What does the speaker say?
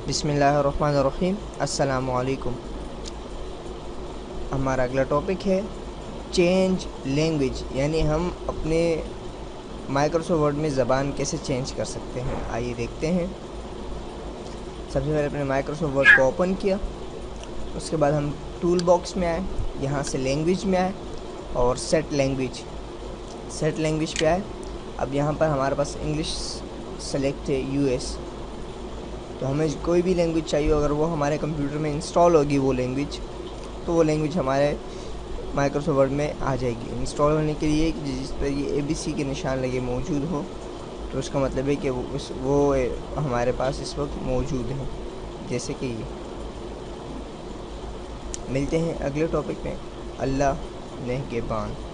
بسم اللہ الرحمن الرحیم۔ السلام علیکم۔ ہمارا اگلا ٹاپک ہے چینج لینگویج، یعنی ہم اپنے مائکروسافٹ ورڈ میں زبان کیسے چینج کر سکتے ہیں۔ آئیے دیکھتے ہیں۔ سب سے پہلے اپنے مائکروسافٹ ورڈ کو اوپن کیا، اس کے بعد ہم ٹول باکس میں آئے، یہاں سے لینگویج میں آئے اور سیٹ لینگویج پہ آئے۔ اب یہاں پر ہمارے پاس انگلش سلیکٹ ہے، US، تو ہمیں کوئی بھی لینگویج چاہیے، اگر وہ ہمارے کمپیوٹر میں انسٹال ہوگی وہ لینگویج، تو وہ لینگویج ہمارے مائکروسافٹ ورڈ میں آ جائے گی۔ انسٹال ہونے کے لیے جس پر یہ ABC کے نشان لگے موجود ہو، تو اس کا مطلب ہے کہ وہ ہمارے پاس اس وقت موجود ہے، جیسے کہ یہ۔ ملتے ہیں اگلے ٹاپک میں۔ اللہ نگہبان۔